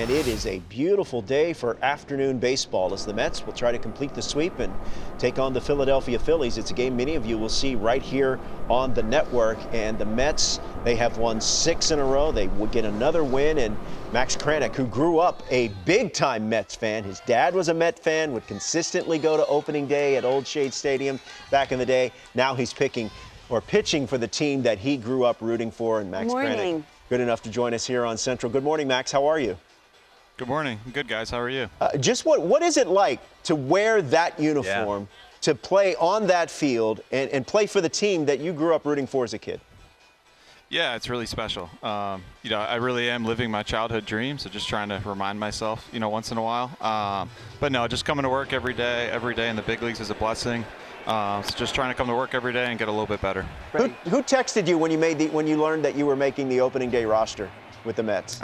And it is a beautiful day for afternoon baseball as the Mets will try to complete the sweep and take on the Philadelphia Phillies. It's a game many of you will see right here on the network. And the Mets, they have won 6 in a row. They would get another win. And Max Kranick, who grew up a big-time Mets fan, his dad was a Met fan, would consistently go to opening day at Old Shade Stadium back in the day. Now he's pitching for the team that he grew up rooting for. And Max Kranick, good enough to join us here on Central. Good morning, Max. How are you? Good morning. I'm good, guys. How are you? Just what is it like to wear that uniform, to play on that field, and play for the team that you grew up rooting for as a kid? Yeah, it's really special. I really am living my childhood dream, so just trying to remind myself, once in a while. But no, just coming to work every day in the big leagues is a blessing. So just trying to come to work every day and get a little bit better. Who texted you when you learned that you were making the opening day roster with the Mets?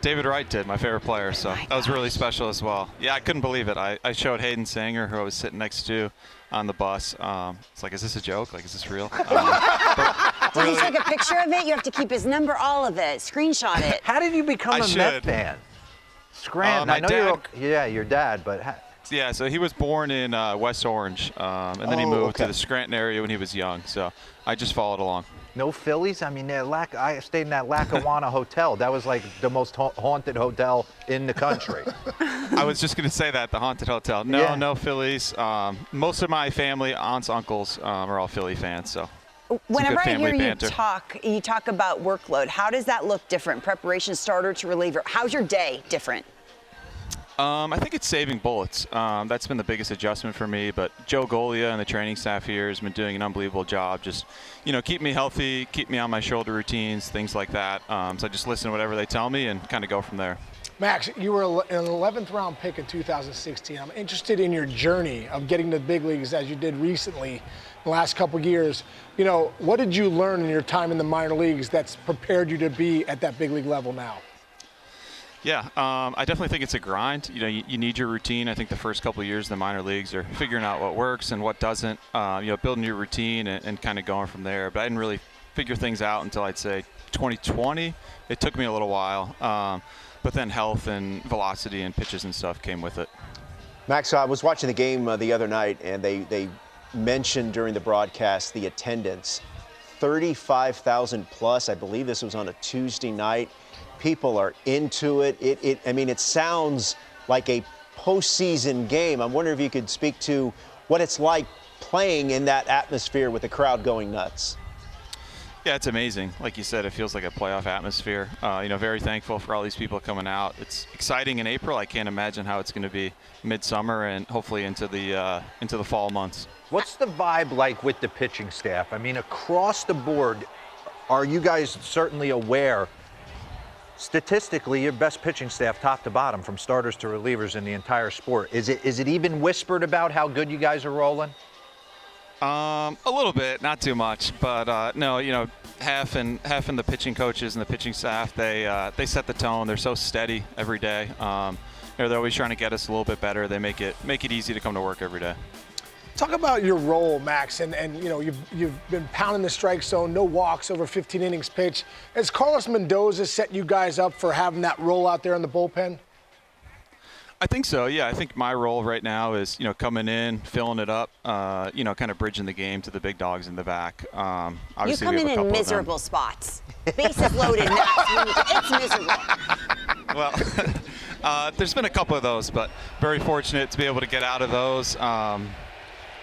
David Wright did, my favorite player, so that was really special as well. Yeah, I couldn't believe it. I showed Hayden Sanger, who I was sitting next to on the bus. It's like, is this a joke? Like, is this real? Did he take a picture of it? You have to keep his number, all of it, screenshot it. How did you become a Met fan? Scranton. I know your dad, but... Yeah, so he was born in West Orange, and then he moved to the Scranton area when he was young, so I just followed along. No Phillies? I mean, I stayed in that Lackawanna Hotel. That was like the most haunted hotel in the country. I was just going to say that, the haunted hotel. No Phillies. Most of my family, aunts, uncles, are all Philly fans, so whenever I hear you talk about workload, how does that look different? Preparation starter to reliever. How's your day different? I think it's saving bullets. That's been the biggest adjustment for me. But Joe Golia and the training staff here has been doing an unbelievable job. Just, keep me healthy, keep me on my shoulder routines, things like that. So I just listen to whatever they tell me and kind of go from there. Max, you were an 11th round pick in 2016. I'm interested in your journey of getting to the big leagues as you did recently the last couple of years. What did you learn in your time in the minor leagues that's prepared you to be at that big league level now? Yeah, I definitely think it's a grind. You need your routine. I think the first couple of years in the minor leagues are figuring out what works and what doesn't, building your routine and kind of going from there. But I didn't really figure things out until I'd say 2020. It took me a little while, but then health and velocity and pitches and stuff came with it. Max, I was watching the game the other night, and they mentioned during the broadcast the attendance, 35,000 plus. I believe this was on a Tuesday night. People are into it. It sounds like a postseason game. I'm wondering if you could speak to what it's like playing in that atmosphere with the crowd going nuts. Yeah, it's amazing. Like you said, it feels like a playoff atmosphere. Very thankful for all these people coming out. It's exciting in April. I can't imagine how it's going to be midsummer and hopefully into the fall months. What's the vibe like with the pitching staff? I mean, across the board, are you guys certainly aware? Statistically, your best pitching staff, top to bottom, from starters to relievers in the entire sport. Is it even whispered about how good you guys are rolling? A little bit, not too much, but no, half and the pitching coaches and the pitching staff, they set the tone. They're so steady every day. They're always trying to get us a little bit better. They make it easy to come to work every day. Talk about your role, Max, and you've been pounding the strike zone, no walks, over 15 innings pitched. Has Carlos Mendoza set you guys up for having that role out there in the bullpen? I think so, yeah. I think my role right now is, coming in, filling it up, kind of bridging the game to the big dogs in the back. You come in miserable spots. Bases loaded, Max. It's miserable. Well, there's been a couple of those, but very fortunate to be able to get out of those.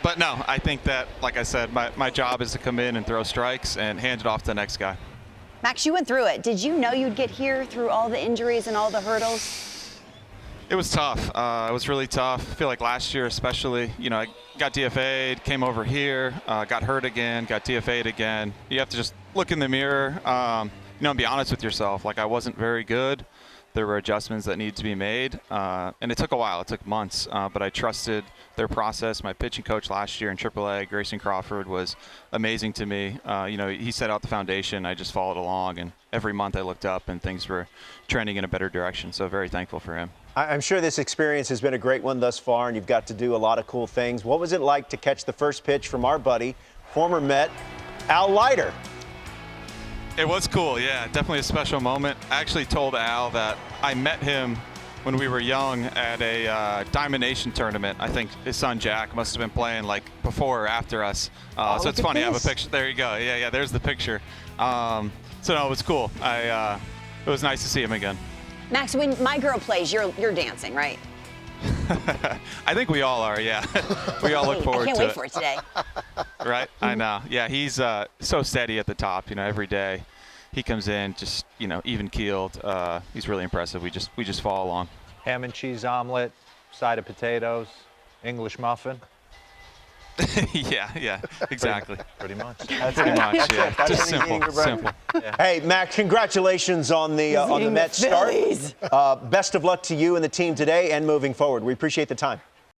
But no, I think that, like I said, my job is to come in and throw strikes and hand it off to the next guy. Max, you went through it. Did you know you'd get here through all the injuries and all the hurdles? It was tough. It was really tough. I feel like last year especially, I got DFA'd, came over here, got hurt again, got DFA'd again. You have to just look in the mirror, and be honest with yourself. Like, I wasn't very good. There were adjustments that needed to be made, and it took a while. It took months, but I trusted their process. My pitching coach last year in AAA, Grayson Crawford, was amazing to me. He set out the foundation. I just followed along, and every month I looked up, and things were trending in a better direction, so very thankful for him. I'm sure this experience has been a great one thus far, and you've got to do a lot of cool things. What was it like to catch the first pitch from our buddy, former Met, Al Leiter? It was cool, yeah. Definitely a special moment. I actually told Al that I met him when we were young at a Diamond Nation tournament. I think his son Jack must have been playing like before or after us. So it's funny. I have a picture. There you go. Yeah. There's the picture. So no, it was cool. It was nice to see him again. Max, when my girl plays, you're dancing, right? I think we all are. Yeah. We all look forward to it. I can't wait for it today. Right. I know. Yeah. He's so steady at the top. Every day. He comes in just, even keeled. He's really impressive. We just follow along. Ham and cheese omelet, side of potatoes, English muffin. Yeah, exactly. Pretty much. Pretty much, yeah. Just simple. Yeah. Hey, Max, congratulations on the Mets start. Best of luck to you and the team today and moving forward. We appreciate the time.